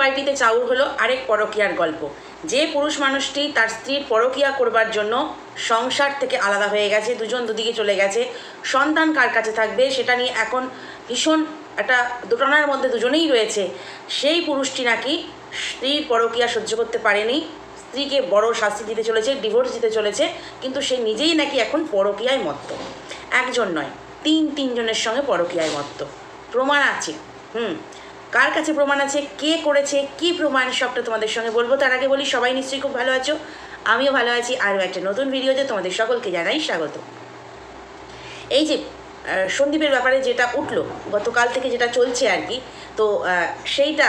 ওয়াইটিতে চাউর হলো আরেক পরকীয়ার গল্প। যে পুরুষ মানুষটি তার স্ত্রীর পরকীয়া করবার জন্য সংসার থেকে আলাদা হয়ে গেছে, দুজন দুদিকে চলে গেছে, সন্তান কার কাছে থাকবে সেটা নিয়ে এখন ভীষণ একটা দোটানার মধ্যে দুজনেই রয়েছে, সেই পুরুষটি নাকি স্ত্রীর পরকীয়া সহ্য করতে পারেনি, স্ত্রীকে বড় শাস্তি দিতে চলেছে, ডিভোর্স দিতে চলেছে, কিন্তু সে নিজেই নাকি এখন পরকীয়ায় মত্ত। একজন নয়, তিনজনের সঙ্গে পরকীয়ায় মত্ত। প্রমাণ আছে। কার কাছে প্রমাণ আছে, কে করেছে, কি প্রমাণ, সবটা তোমাদের সঙ্গে বলবো। তার আগে বলি, সবাই নিশ্চয়ই খুব ভালো আছো, আমিও ভালো আছি। আরও একটা নতুন ভিডিওতে তোমাদের সকলকে জানাই স্বাগত। এই যে সন্দীপের ব্যাপারে যেটা উঠলো গতকাল থেকে, যেটা চলছে আর কি, তো সেইটা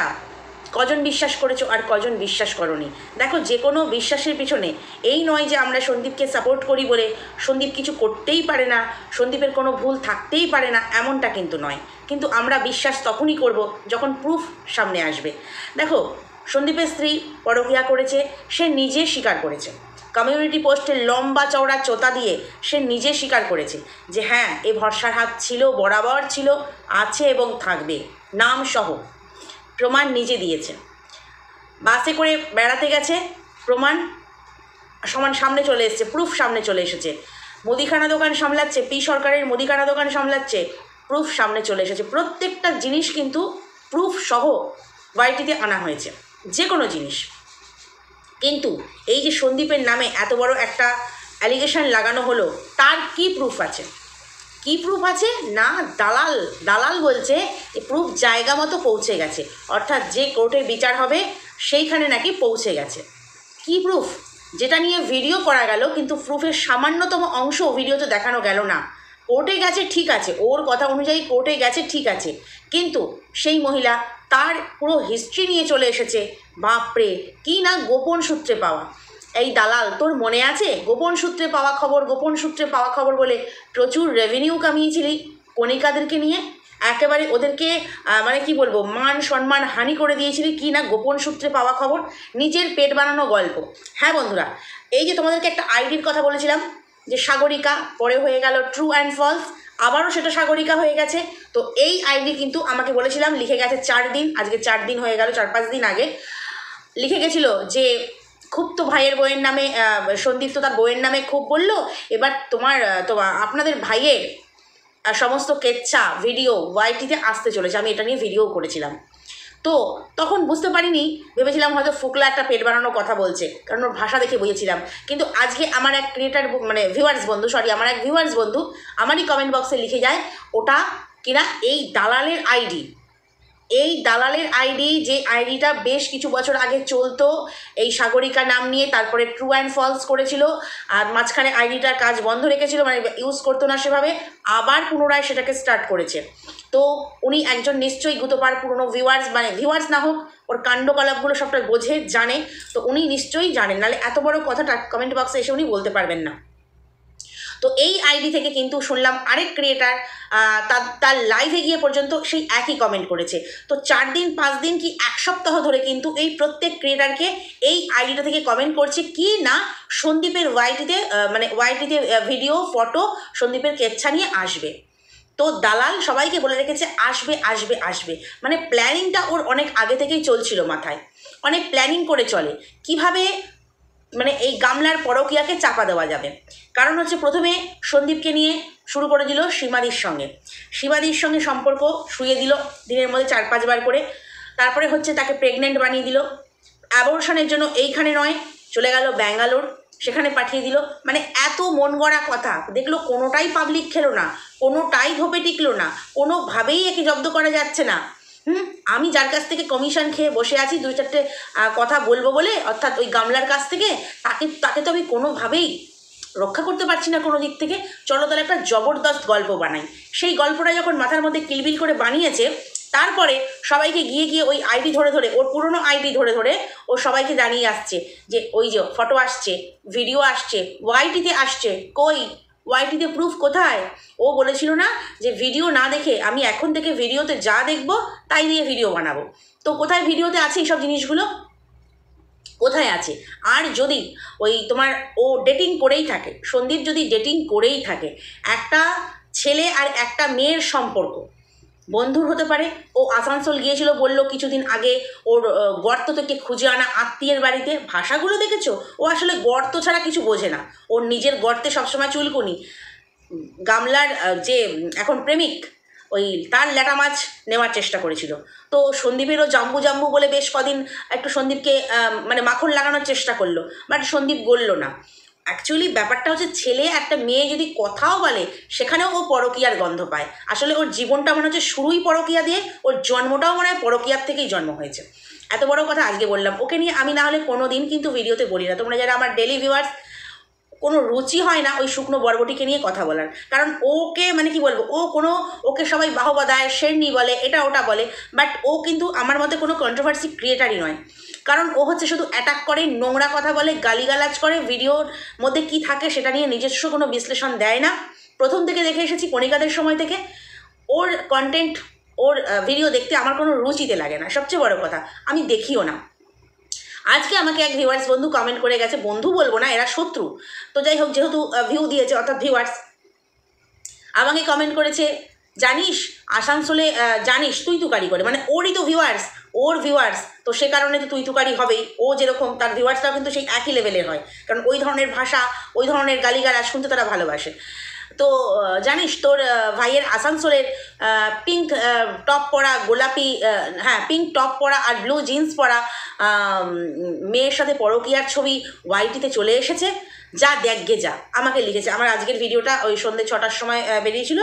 কজন বিশ্বাস করেছো আর কজন বিশ্বাস করনি। দেখো, যে কোনো বিশ্বাসের পিছনে এই নয় যে আমরা সন্দীপকে সাপোর্ট করি বলে সন্দীপ কিছু করতেই পারে না, সন্দীপের কোনো ভুল থাকতেই পারে না, এমনটা কিন্তু নয়। কিন্তু আমরা বিশ্বাস তখনই করব যখন প্রুফ সামনে আসবে। দেখো, সন্দীপের স্ত্রী পরকীয়া করেছে, সে নিজে স্বীকার করেছে। কমিউনিটি পোস্টে লম্বা চওড়া চোতা দিয়ে সে নিজে স্বীকার করেছে যে হ্যাঁ, এ ভরসার হাত ছিল, বরাবর ছিল, আছে এবং থাকবে, নাম সহ প্রমাণ নিজে দিয়েছে। বাসে করে বেড়াতে গেছে, প্রমাণ সামনে চলে এসেছে, প্রুফ সামনে চলে এসেছে। মুদিখানা দোকান সামলাচ্ছে, পি সরকারের মুদিখানা দোকান সামলাচ্ছে, প্রুফ সামনে চলে এসেছে। প্রত্যেকটা জিনিস কিন্তু প্রুফ সহ ওয়াইটিতে আনা হয়েছে, যে কোনো জিনিস। কিন্তু এই যে সন্দীপের নামে এত বড় একটা অ্যালিগেশন লাগানো হলো, তার কি প্রুফ আছে? কি প্রুফ আছে না, দালাল বলছে এই প্রুফ জায়গা মতো পৌঁছে গেছে, অর্থাৎ যে কোর্টে বিচার হবে সেইখানে নাকি পৌঁছে গেছে। কি প্রুফ? যেটা নিয়ে ভিডিও করা গেল, কিন্তু প্রুফের সামান্যতম অংশ ভিডিওতে দেখানো গেল না। কোর্টে গেছে ঠিক আছে, ওর কথা অনুযায়ী কোর্টে গেছে ঠিক আছে, কিন্তু সেই মহিলা তার পুরো হিস্ট্রি নিয়ে চলে এসেছে। বাপরে, কি না গোপন সূত্রে পাওয়া। এই দালাল, তোর মনে আছে গোপন সূত্রে পাওয়া খবর বলে প্রচুর রেভিনিউ কামিয়েছিলি কণিকাদেরকে নিয়ে, একেবারে ওদেরকে মানে কি বলবো, মান সম্মান হানি করে দিয়েছিলি, কি না গোপন সূত্রে পাওয়া খবর, নিজের পেট বানানো গল্প। হ্যাঁ বন্ধুরা, এই যে তোমাদেরকে একটা আইডির কথা বলেছিলাম যে সাগরিকা, পরে হয়ে গেল ট্রু অ্যান্ড ফলস, আবারও সেটা সাগরিকা হয়ে গেছে। তো এই আইডি কিন্তু আমাকে বলেছিলাম, লিখে গেছে 4 দিন, আজকে 4 দিন হয়ে গেল, 4-5 দিন আগে লিখে গেছিলো যে খুব তো ভাইয়ের বইয়ের নামে, সন্দীপ তো তার বইয়ের নামে খুব বললো, এবার আপনাদের ভাইয়ের সমস্ত কেচ্ছা ভিডিও ওয়াইটিতে আসতে চলেছে। আমি এটা নিয়ে ভিডিও করেছিলাম, তো তখন বুঝতে পারিনি, ভেবেছিলাম হয়তো ফোকলা একটা পেট বানানোর কথা বলছে, কারণ ওর ভাষা দেখে বুঝেছিলাম। কিন্তু আজকে আমার এক ভিউয়ার্স বন্ধু আমারই কমেন্ট বক্সে লিখে যায় ওটা কিনা এই দালালের আইডি, যে আইডিটা বেশ কিছু বছর আগে চলতো এই সাগরিকা নাম নিয়ে, তারপরে ট্রু অ্যান্ড ফলস করেছিল, আর মাঝখানে আইডিটার কাজ বন্ধ রেখেছিল, মানে ইউজ করতো না সেভাবে, আবার পুনরায় সেটাকে স্টার্ট করেছে। তো উনি একজন নিশ্চয়ই গুতোপার পুরনো ভিউয়ার্স না হোক, ওর কাণ্ডকলাপগুলো সবটা বোঝে, জানে, তো উনি নিশ্চয়ই জানেন, নাহলে এত বড় কথাটা কমেন্ট বক্সে এসে উনি বলতে পারবেন না। তো এই আইডি থেকে কিন্তু শুনলাম আরেক ক্রিয়েটার তার লাইভে গিয়ে পর্যন্ত সেই একই কমেন্ট করেছে। তো 4 দিন 5 দিন কি 1 সপ্তাহ ধরে কিন্তু এই প্রত্যেক ক্রিয়েটারকে এই আইডিটা থেকে কমেন্ট করছে কি না সন্দীপের ওয়াইটিতে ভিডিও, ফটো সন্দীপের কেচ্ছা নিয়ে আসবে। তো দালাল সবাইকে বলে রেখেছে আসবে, মানে প্ল্যানিংটা ওর অনেক আগে থেকেই চলছিল মাথায়, অনেক প্ল্যানিং করে চলে কিভাবে মানে এই গামলার পরকীয়াকে চাপা দেওয়া যাবে। কারণ হচ্ছে, প্রথমে সন্দীপকে নিয়ে শুরু করে দিল সীমাদির সঙ্গে সম্পর্ক শুয়ে দিল দিনের মধ্যে 4-5 বার করে, তারপরে হচ্ছে তাকে প্রেগনেন্ট বানিয়ে দিল, অ্যাবর্শনের জন্য এইখানে নয় চলে গেল ব্যাঙ্গালোর, সেখানে পাঠিয়ে দিল। মানে এত মন গড়া কথা দেখলো, কোনোটাই পাবলিক খেলো না, কোনোটাই ধোপে টিকলো না, কোনোভাবেই একে জব্দ করা যাচ্ছে না। আমি যার কাছ থেকে কমিশন খেয়ে বসে আছি 2-4টে কথা বলবো বলে, অর্থাৎ ওই গামলার কাছ থেকে, তাকে তো আমি কোনোভাবেই রক্ষা করতে পারছি না কোনো দিক থেকে। চলো তাহলে একটা জবরদস্ত গল্প বানাই। সেই গল্পটা যখন মাথার মধ্যে কিলবিল করে বানিয়েছে, তারপরে সবাইকে গিয়ে ওই আইডি ধরে ওর পুরনো আইডি ধরে ও সবাইকে জানিয়ে আসছে যে ওই যে ফটো আসছে, ভিডিও আসছে, ওয়াইটিতে আসছে, কই ওয়াইটিতে প্রুফ কোথায়? ও বলেছিল না যে ভিডিও না দেখে আমি এখন থেকে ভিডিওতে যা দেখবো তাই দিয়ে ভিডিও বানাবো। তো কোথায় ভিডিওতে আছে এইসব জিনিসগুলো? কোথায় আছে? আর যদি ও ডেটিং করেই থাকে, সন্দীপ যদি ডেটিং করেই থাকে, একটা ছেলে আর একটা মেয়ের সম্পর্ক, বন্ধুর হতে পারে। ও আসানসোল গিয়েছিল, বললো কিছুদিন আগে ওর গর্ত থেকে খুঁজে আনা আত্মীয়ের বাড়িতে। ভাষাগুলো দেখেছো? ও আসলে গর্ত ছাড়া কিছু বোঝে না। ওর নিজের গর্তে সবসময় চুলকুনি। গামলার যে এখন প্রেমিক, ওই তার ল্যাটা মাছ নেওয়ার চেষ্টা করেছিল। তো সন্দীপেরও জাম্বু জাম্বু বলে বেশ কদিন একটু সন্দীপকে মানে মাখন লাগানোর চেষ্টা করলো, বাট সন্দীপ গললো না। অ্যাকচুয়ালি ব্যাপারটা হচ্ছে, ছেলে একটা মেয়ে যদি কথাও বলে সেখানেও ও পরকীয়ার গন্ধ পায়। আসলে ওর জীবনটা মনে হচ্ছে শুরুই পরকীয়া দিয়ে, ওর জন্মটাও মনে হয় পরকীয়ার থেকেই জন্ম হয়েছে। এত বড় কথা আজকে বললাম। ওকে নিয়ে আমি না হলে কোনো দিন কিন্তু ভিডিওতে বলি না, তোমরা যারা আমার ডেলি ভিউয়ার্স, কোনো রুচি হয় না ওই শুকনো বরবটিকে নিয়ে কথা বলার। কারণ ওকে মানে কি বলবো, ওকে সবাই বাহবা দেয়, শেরনি বলে, এটা ওটা বলে, বাট ও কিন্তু আমার মতে কোনো কন্ট্রোভার্সি ক্রিয়েটারই নয়। কারণ ও হচ্ছে শুধু অ্যাটাক করে, নোংরা কথা বলে, গালিগালাজ করে, ভিডিওর মধ্যে কি থাকে সেটা নিয়ে নিজস্ব কোনো বিশ্লেষণ দেয় না। প্রথম থেকে দেখে এসেছি কণিকাদের সময় থেকে। ওর কন্টেন্ট, ওর ভিডিও দেখতে আমার কোনো রুচিতে লাগে না। সবচেয়ে বড় কথা, আমি দেখিও না। আজকে আমাকে এক ভিউয়ার্স বন্ধু কমেন্ট করে গেছে, বন্ধু বলবো না, এরা শত্রু, তো যাই হোক, যেহেতু ভিউ দিয়েছে অর্থাৎ ভিউয়ার্স, আমাকে কমেন্ট করেছে, জানিস আসানসোলে জানিস তুই তুকারি করে, মানে ওরই তো ভিউয়ার্স, ওর ভিউয়ার্স, তো সে কারণে তো তুই তুকারি হবেই। ও যেরকম, তার ভিউয়ার্সটাও কিন্তু সেই একই লেভেলের হয়, কারণ ওই ধরনের ভাষা, ওই ধরনের গালিগালাজ শুনতে তারা ভালোবাসে। তো জানিস তোর ভাইয়ের আসানসোলের পিঙ্ক টপ পরা, গোলাপি, হ্যাঁ পিঙ্ক টপ পরা আর ব্লু জিন্স পরা মেয়ের সাথে পরকীয়ার ছবি ওয়াইটিতে চলে এসেছে, যা দেখগে যা। আমাকে লিখেছে। আমার আজকের ভিডিওটা ওই সন্ধ্যে 6টার সময় বেরিয়েছিল,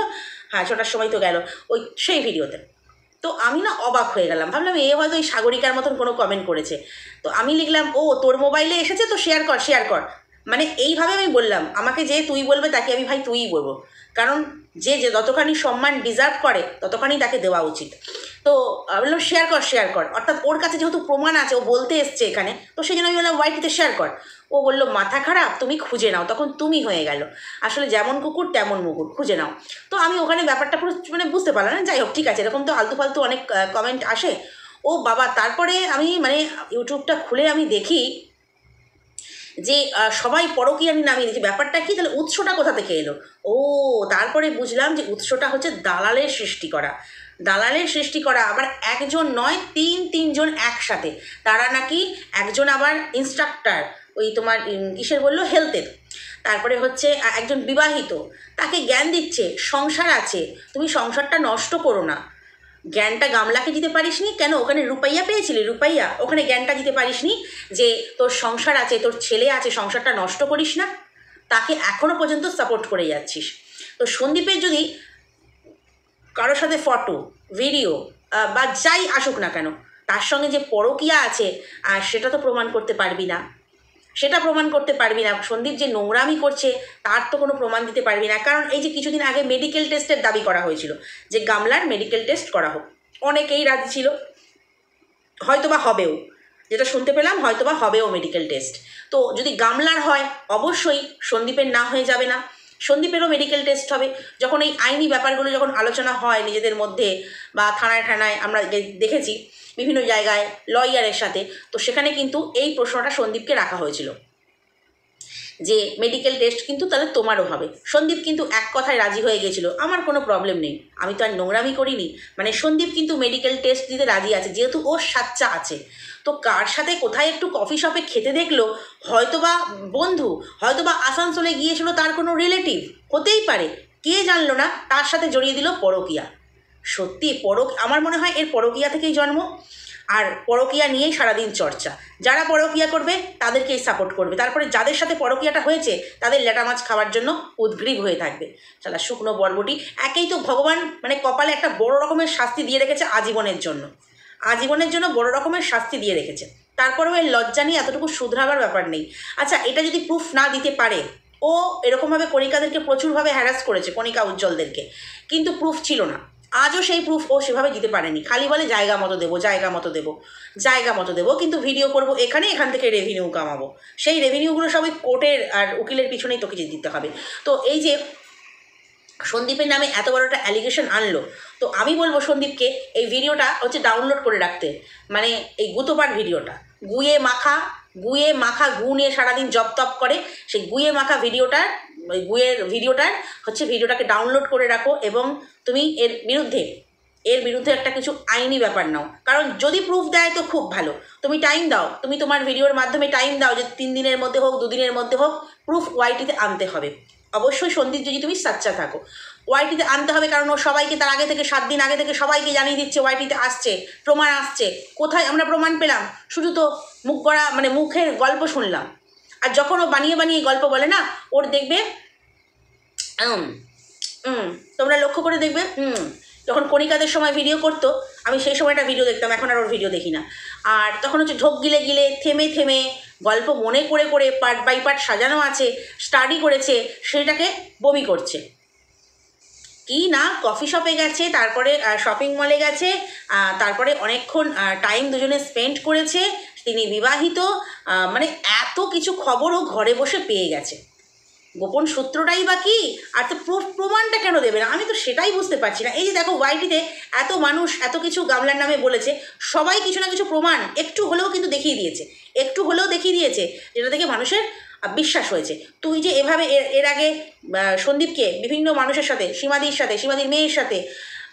হ্যাঁ 6টার সময় তো গেল ওই সেই ভিডিওতে। তো আমি না অবাক হয়ে গেলাম, ভাবলাম এ হয়তো ওই সাগরিকার মতন কোনো কমেন্ট করেছে। তো আমি লিখলাম, ও তোর মোবাইলে এসেছে তো শেয়ার কর, শেয়ার কর। মানে এইভাবে আমি বললাম, আমাকে যে তুই বলবে তাকে আমি ভাই তুইই বলবো, কারণ যে যে যতখানি সম্মান ডিজার্ভ করে ততখানি তাকে দেওয়া উচিত। তো বললাম শেয়ার কর, শেয়ার কর, অর্থাৎ ওর কাছে যেহেতু প্রমাণ আছে, ও বলতে এসছে এখানে, তো সেই জন্য আমি বললাম ওয়াইটিতে শেয়ার কর। ও বললো মাথা খারাপ, তুমি খুঁজে নাও। তখন তুমি হয়ে গেল, আসলে যেমন কুকুর তেমন মুকুর, খুঁজে নাও। তো আমি ওখানে ব্যাপারটা পুরো মানে বুঝতে পারলাম না। যাই হোক, ঠিক আছে, এরকম তো আলতু ফালতু অনেক কমেন্ট আসে। ও বাবা, তারপরে আমি মানে ইউটিউবটা খুলে আমি দেখি যে সবাই পরকীয়ানি নামিয়ে দিচ্ছে। ব্যাপারটা কি, তাহলে উৎসটা কোথা থেকে এলো? ও, তারপরে বুঝলাম যে উৎসটা হচ্ছে দালালের সৃষ্টি করা। দালালের সৃষ্টি করা আবার একজন নয়, তিনজন একসাথে। তারা নাকি একজন আবার ইনস্ট্রাক্টর, ওই তোমার কিসের বললো, হেলথের। তারপরে হচ্ছে একজন বিবাহিত, তাকে জ্ঞান দিচ্ছে সংসার আছে, তুমি সংসারটা নষ্ট করো না। জ্ঞানটা গামলাকে দিতে পারিসনি কেন? ওখানে রূপাইয়া পেয়েছিলি, রূপাইয়া, ওখানে জ্ঞানটা দিতে পারিসনি যে তোর সংসার আছে, তোর ছেলে আছে, সংসারটা নষ্ট করিস না। তাকে এখনো পর্যন্ত সাপোর্ট করে যাচ্ছিস। তো সন্দীপের যদি কারোর সাথে ফটো, ভিডিও বা যাই আসুক না কেন, তার সঙ্গে যে পরকীয়া আছে আর সেটা তো প্রমাণ করতে পারবি না, সেটা প্রমাণ করতে পারবি না। সন্দীপ যে নোংরামি করছে তার তো কোনো প্রমাণ দিতে পারবি না। কারণ এই যে কিছুদিন আগে মেডিকেল টেস্টের দাবি করা হয়েছিল, যে গামলার মেডিকেল টেস্ট করা হোক, অনেকেই রাজি ছিল, হয়তোবা হবেও, যেটা শুনতে পেলাম হয়তোবা হবেও মেডিকেল টেস্ট। তো যদি গামলার হয়, অবশ্যই সন্দীপের না হয়ে যাবে না, সন্দীপেরও মেডিকেল টেস্ট হবে। যখন এই আইনি ব্যাপারগুলো যখন আলোচনা হয় নিজেদের মধ্যে, বা থানায় ঠানায় আমরা দেখেছি বিভিন্ন জায়গায় লয়ারের সাথে, তো সেখানে কিন্তু এই প্রশ্নটা সন্দীপকে রাখা হয়েছিল যে মেডিকেল টেস্ট কিন্তু তাহলে তোমারও হবে। সন্দীপ কিন্তু এক কথায় রাজি হয়ে গেছিল, আমার কোনো প্রবলেম নেই, আমি তো আর নোংরামি করিনি। মানে সন্দীপ কিন্তু মেডিকেল টেস্ট দিতে রাজি আছে, যেহেতু ওর সাচ্চা আছে। তো কার সাথে কোথায় একটু কফি শপে খেতে দেখলো, হয়তোবা বন্ধু, হয়তোবা আসানসোলে গিয়েছিল তার কোনো রিলেটিভ, হতেই পারে, কে জানলো না, তার সাথে জড়িয়ে দিল পরকীয়া। সত্যি আমার মনে হয় এর পরকীয়া থেকেই জন্ম। আর পরকীয়া নিয়েই সারাদিন চর্চা, যারা পরকীয়া করবে তাদেরকেই সাপোর্ট করবে, তারপরে যাদের সাথে পরকীয়াটা হয়েছে তাদের ল্যাটা মাছ খাওয়ার জন্য উদ্গ্রীব হয়ে থাকবে। শালা শুকনো বরবটি, একেই তো ভগবান মানে কপালে একটা বড় রকমের শাস্তি দিয়ে রেখেছে আজীবনের জন্য, আজীবনের জন্য বড় রকমের শাস্তি দিয়ে রেখেছে। তারপরেও এর লজ্জা নিয়ে এতটুকু শুধরাবার ব্যাপার নেই। আচ্ছা, এটা যদি প্রুফ না দিতে পারে, ও এরকমভাবে কণিকাদেরকে প্রচুরভাবে হ্যারাস করেছে, কণিকা উজ্জ্বলদেরকে, কিন্তু প্রুফ ছিল না, আজও সেই প্রুফ ও সেভাবে দিতে পারেনি। খালি বলে জায়গা মতো দেবো, জায়গা মতো দেবো, জায়গা মতো দেবো, কিন্তু ভিডিও করবো এখানে, এখান থেকে রেভিনিউ কামাবো। সেই রেভিনিউগুলো সবই কোর্টের আর উকিলের পিছনেই তোকে দিতে হবে। তো এই যে সন্দীপের নামে এত বড় একটা অ্যালিগেশন আনলো, তো আমি বলবো সন্দীপকে এই ভিডিওটা হচ্ছে ডাউনলোড করে রাখতে, মানে এই গুতোপাট ভিডিওটা, গুয়ে মাখা গু নিয়ে সারাদিন জপ তপ করে, সেই গুয়ে মাখা ভিডিওটার, ওই গুয়ের ভিডিওটার হচ্ছে ভিডিওটাকে ডাউনলোড করে রাখো, এবং তুমি এর বিরুদ্ধে এর বিরুদ্ধে একটা কিছু আইনি ব্যাপার নাও, কারণ যদি প্রুফ দেয় তো খুব ভালো। তুমি টাইম দাও, তুমি তোমার ভিডিওর মাধ্যমে টাইম দাও যে 3 দিনের মধ্যে হোক 2 দিনের মধ্যে হোক প্রুফ ওয়াইটিতে আনতে হবে। অবশ্যই সন্দীপ যদি তুমি সাচ্চা থাকো ওয়াইটিতে আনতে হবে, কারণ ও সবাইকে তার আগে থেকে 7 দিন আগে থেকে সবাইকে জানিয়ে দিচ্ছে ওয়াইটিতে আসছে, প্রমাণ আসছে। কোথায় আমরা প্রমাণ পেলাম? শুধু তো মুখ করা মানে মুখের গল্প শুনলাম। আর যখন ও বানিয়ে বানিয়ে গল্প বলে না, ওর দেখবে তোমরা লক্ষ্য করে দেখবে যখন কণিকাদের সময় ভিডিও করতো, আমি সেই সময়টা ভিডিও দেখতাম, এখন আর ওর ভিডিও দেখি না। আর তখন হচ্ছে ঢোক গিলে গিলে থেমে থেমে গল্প মনে করে করে পার্ট বাই পার্ট সাজানো আছে, স্টাডি করেছে, সেটাকে বমি করছে। কি না কফি শপে গেছে, তারপরে শপিং মলে গেছে, তারপরে অনেকক্ষণ টাইম দুজনে স্পেন্ড করেছে, তিনি বিবাহিত, মানে এত কিছু খবরও ঘরে বসে পেয়ে গেছে। গোপন সূত্রটাই বা কি? আর তো প্রমাণটা কেন দেবে না? আমি তো সেটাই বুঝতে পারছি না। এই যে দেখো ওয়াইটিতে এত মানুষ এত কিছু গামলার নামে বলেছে, সবাই কিছু না কিছু প্রমাণ একটু হলেও কিন্তু দেখিয়ে দিয়েছে, একটু হলেও দেখিয়ে দিয়েছে, যেটা থেকে মানুষের বিশ্বাস হয়েছে। তুই যে এভাবে এর আগে সন্দীপকে বিভিন্ন মানুষের সাথে, সীমাদির সাথে, সীমাদির মেয়ের সাথে,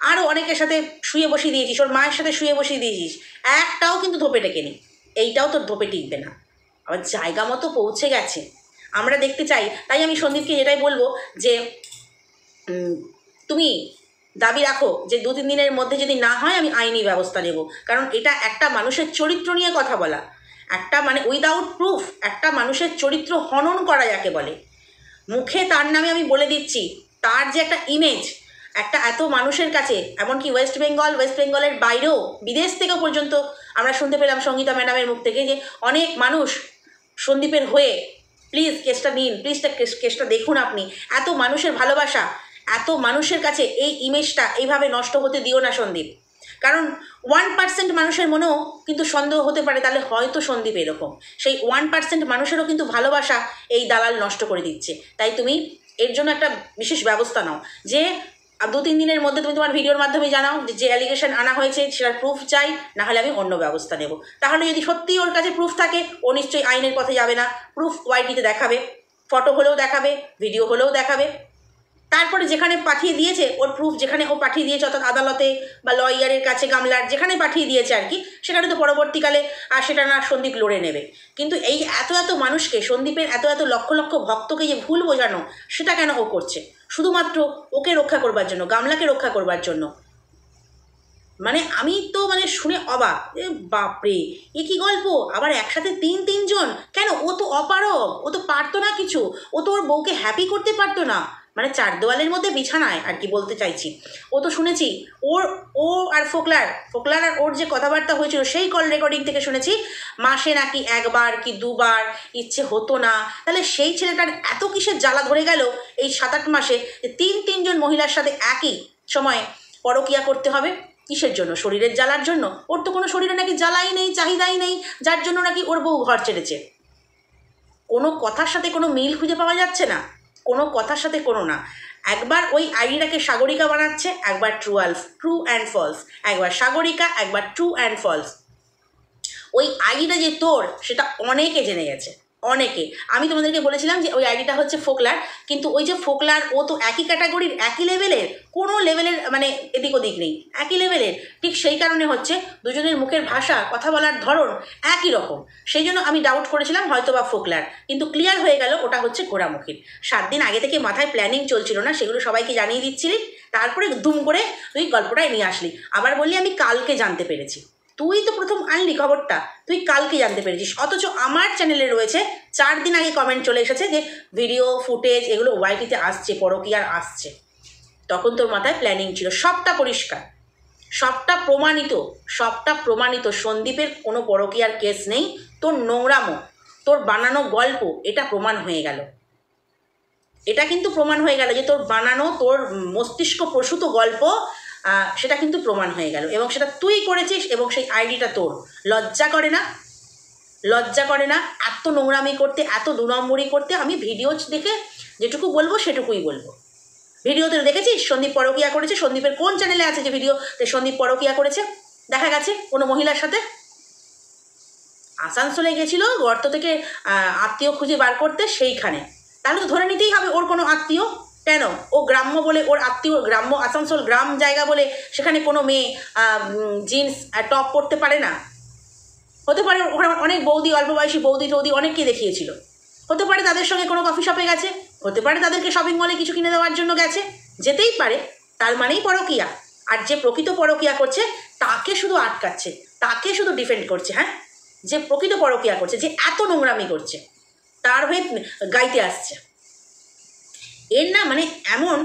আরও অনেকের সাথে শুয়ে বসিয়ে দিয়েছিস, ওর মায়ের সাথে শুয়ে বসিয়ে দিয়েছিস, একটাও কিন্তু ধোপে টেকেনি। এইটাও তোর ধোপে টিকবে না। আবার জায়গা মতো পৌঁছে গেছে, আমরা দেখতে চাই। তাই আমি সন্দীপকে এটাই বলবো যে তুমি দাবি রাখো যে 2-3 দিনের মধ্যে যদি না হয় আমি আইনি ব্যবস্থা নেব, কারণ এটা একটা মানুষের চরিত্র নিয়ে কথা বলা, একটা মানে উইদাউট প্রুফ একটা মানুষের চরিত্র হনন করা যাকে বলে। মুখে তার নামে আমি বলে দিচ্ছি, তার যে একটা ইমেজ একটা এত মানুষের কাছে, এমনকি ওয়েস্ট বেঙ্গলের বাইরেও বিদেশ থেকে পর্যন্ত আমরা শুনতে পেলাম সঙ্গীতা ম্যাডামের মুখ থেকে যে অনেক মানুষ সন্দীপের হয়ে প্লিজ কেসটা নিন, প্লিজ কেসটা দেখুন। আপনি এত মানুষের ভালোবাসা, এত মানুষের কাছে এই ইমেজটা এইভাবে নষ্ট হতে দিও না সন্দীপ। কারণ 1% মানুষের মনেও কিন্তু সন্দেহ হতে পারে, তাহলে হয়তো সন্দীপ এরকম। সেই 1% মানুষেরও কিন্তু ভালোবাসা এই দালাল নষ্ট করে দিচ্ছে। তাই তুমি এর জন্য একটা বিশেষ ব্যবস্থা নাও, যে 2-3 দিনের মধ্যে তুমি তোমার ভিডিওর মাধ্যমে জানাও যে অ্যালিগেশন আনা হয়েছে সেটার প্রুফ চাই, না হলে আমি অন্য ব্যবস্থা নেব। তাহলে যদি সত্যিই ওর কাছে প্রুফ থাকে, ও নিশ্চয়ই আইনের পথে যাবে না, প্রুফ ওয়াইটিতে দেখাবে, ফটো হলেও দেখাবে, ভিডিও হলেও দেখাবে। তারপরে যেখানে পাঠিয়ে দিয়েছে ওর প্রুফ, যেখানে ও পাঠিয়ে দিয়েছে অর্থাৎ আদালতে বা লয়ারের কাছে, গামলার যেখানে পাঠিয়ে দিয়েছে আর কি, সেখানে তো পরবর্তীকালে সেটা না সন্দীপ লড়ে নেবে। কিন্তু এই এত এত মানুষকে, সন্দীপের এত এত লক্ষ লক্ষ ভক্তকে যে ভুল বোঝানো, সেটা কেন ও করছে? শুধুমাত্র ওকে রক্ষা করবার জন্য, গামলাকে রক্ষা করবার জন্য। মানে আমি তো মানে শুনে অবাক, বাপরে এ কি গল্প! আবার একসাথে 3 জন কেন? ও তো অপারগ, ও তো পারতো না কিছু, ও তো ওর বউকে হ্যাপি করতে পারতো না, মানে 4 দেওয়ালের মধ্যে বিছানায় আর কি বলতে চাইছি। ও তো শুনেছি ও আর ফোকলার আর ওর যে কথাবার্তা হয়েছিল সেই কল রেকর্ডিং থেকে শুনেছি মাসে নাকি 1 বার কি 2 বার ইচ্ছে হতো না। তাহলে সেই ছেলেটার এত কিসের জ্বালা ধরে গেল এই 7-8 মাসে যে 3 জন মহিলার সাথে একই সময়ে পরকীয়া করতে হবে? কিসের জন্য? শরীরের জ্বালার জন্য? ওর তো কোনো শরীরে নাকি জ্বালাই নেই, চাহিদাই নেই, যার জন্য নাকি ওর বউ ঘর ছেড়েছে। কোনো কথার সাথে কোনো মিল খুঁজে পাওয়া যাচ্ছে না, কোনো কথার সাথে কোনো না। একবার ওই আইডিটাকে সাগরিকা বানাচ্ছে, একবার ট্রু অ্যান্ড ফলস, একবার সাগরিকা, একবার ট্রু অ্যান্ড ফলস। ওই আইডিটা যে তোর সেটা অনেকে জেনে গেছে, অনেকে। আমি তোমাদেরকে বলেছিলাম যে ওই আইডিটা হচ্ছে ফোকলার, কিন্তু ওই যে ফোকলার ও তো একই ক্যাটাগরির, একই লেভেলের, কোনো লেভেলের মানে এদিক ওদিক নেই, একই লেভেলের। ঠিক সেই কারণে হচ্ছে দুজনের মুখের ভাষা, কথা বলার ধরন একই রকম। সেই জন্য আমি ডাউট করেছিলাম হয়তো বা ফোকলার, কিন্তু ক্লিয়ার হয়ে গেল ওটা হচ্ছে ঘোড়ামুখীর। 7 দিন আগে থেকে মাথায় প্ল্যানিং চলছিল না, সেগুলো সবাইকে জানিয়ে দিচ্ছিলি, তারপরে দুম করে তুই গল্পটাই নিয়ে আসলি। আবার বললি আমি কালকে জানতে পেরেছি। তুই তো প্রথম আনলি খবরটা, তুই কালকে জানতে পেরেছিস। অথচ আমার চ্যানেলে রয়েছে 4 দিন আগে কমেন্ট চলে এসেছে যে ভিডিও ফুটেজ এগুলো ওয়াইটিতে আসছে, পরকীয়ার আসছে। তখন তোর মাথায় প্ল্যানিং ছিল, সবটা পরিষ্কার, সবটা প্রমাণিত। সন্দীপের কোনো পরকীয়ার কেস নেই, তোর নোংরামো, তোর বানানো গল্প, এটা প্রমাণ হয়ে গেল। এটা কিন্তু প্রমাণ হয়ে গেল যে তোর বানানো, তোর মস্তিষ্ক প্রসূত গল্প, সেটা কিন্তু প্রমাণ হয়ে গেল, এবং সেটা তুই করেছিস, এবং সেই আইডিটা তোর। লজ্জা করে না? লজ্জা করে না এত নোংরামি করতে, এত 2 নম্বরি করতে? আমি ভিডিও দেখে যেটুকু বলবো সেটুকুই বলবো। ভিডিওতে দেখেছিস সন্দীপ পরকীয়া করেছে? সন্দীপের কোন চ্যানেলে আছে যে ভিডিওতে সন্দীপ পরকীয়া করেছে? দেখা গেছে কোনো মহিলার সাথে? আসানসোলে গেছিল গর্ত থেকে আত্মীয় খুঁজে বার করতে, সেইখানে। তাহলে তো ধরে নিতেই হবে ওর কোনো আত্মীয়। কেন? ও গ্রাম্য বলে, ওর আত্মীয় গ্রাম্য, আসানসোল গ্রাম জায়গা বলে সেখানে কোনো মেয়ে জিন্স টপ পরতে পারে না? হতে পারে ওখানে অনেক বৌদি, অল্প বয়সী বৌদি টৌদি অনেককে দেখিয়েছিল। হতে পারে তাদের সঙ্গে কোনো কফি শপে গেছে, হতে পারে তাদেরকে শপিং মলে কিছু কিনে দেওয়ার জন্য গেছে, যেতেই পারে। তার মানেই পরকীয়া। আর যে প্রকৃত পরকীয়া করছে তাকে শুধু আটকাচ্ছে, তাকে শুধু ডিফেন্ড করছে। হ্যাঁ, যে প্রকৃত পরকীয়া করছে, যে এত নোংরামি করছে, তার হয়ে গাইতে আসছে। এর না মানে এমন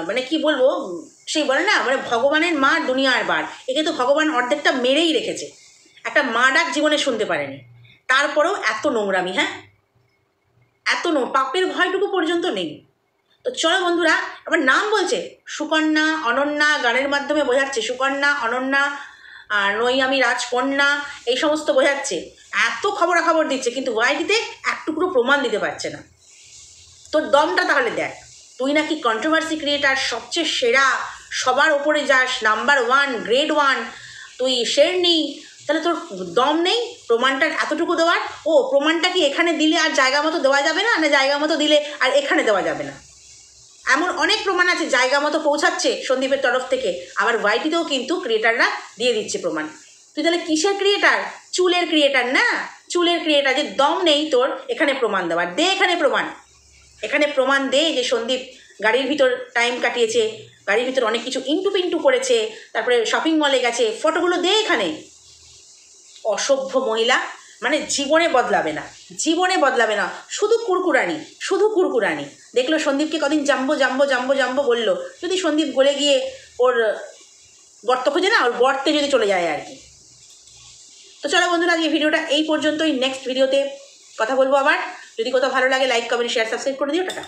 মানে কি বলবো, সেই বলে না মানে ভগবানের মা দুনিয়ার বার, একে তো ভগবান অর্ধেকটা মেরেই রেখেছে। একটা মা ডাক জীবনে শুনতে পারেনি, তারপরেও এত নোংরামি। হ্যাঁ, এত পাপের ভয়টুকু পর্যন্ত নেই। তো চলো বন্ধুরা, আবার নাম বলছে সুকন্যা, অনন্যা, গানের মাধ্যমে বোঝাচ্ছে সুকন্যা, অনন্যা, আর নই আমি রাজকন্যা, এই সমস্ত বোঝাচ্ছে। এত খবরাখবর দিচ্ছে, কিন্তু ওয়াইটিতে এক টুকরো প্রমাণ দিতে পারছে না। তোর দমটা তাহলে দেখ, তুই নাকি কন্ট্রোভার্সি ক্রিয়েটার, সবচেয়ে সেরা, সবার ওপরে যাস, নাম্বার 1, গ্রেড 1, তুই শেরনি, তাহলে তোর দম নেই প্রমাণটা এতটুকু দেওয়ার? ও প্রমাণটা কি এখানে দিলে আর জায়গা মতো দেওয়া যাবে না, না জায়গা মতো দিলে আর এখানে দেওয়া যাবে না? এমন অনেক প্রমাণ আছে জায়গা মতো পৌঁছাচ্ছে সন্দীপের তরফ থেকে, আবার ওয়াইটিতেও কিন্তু ক্রিয়েটাররা দিয়ে দিচ্ছে প্রমাণ। তুই তাহলে কিসের ক্রিয়েটার? চুলের ক্রিয়েটার না, চুলের ক্রিয়েটার। যে দম নেই তোর এখানে প্রমাণ দেওয়ার, দে এখানে প্রমাণ। এখানে প্রমাণ দে যে সন্দীপ গাড়ির ভিতর টাইম কাটিয়েছে, গাড়ির ভিতর অনেক কিছু ইন্টু পিন্টু করেছে, তারপরে শপিং মলে গেছে, ফটোগুলো দে এখানে। অসভ্য মহিলা, মানে জীবনে বদলাবে না, জীবনে বদলাবে না, শুধু কুরকুরানি, শুধু কুরকুরানি। দেখলো সন্দীপকে কদিন জাম্বো জাম্বো জাম্বো জাম্বো বললো, যদি সন্দীপ গলে গিয়ে ওর গর্ত খোঁজে না, ওর গর্তে যদি চলে যায় আর কি। তো চলো বন্ধুরা, আজকে ভিডিওটা এই পর্যন্তই। নেক্সট ভিডিওতে কথা বলবো আবার। যদি কোথাও ভালো লাগে লাইক কমেন্ট শেয়ার সাবস্ক্রাইব করে দিও। টাটা।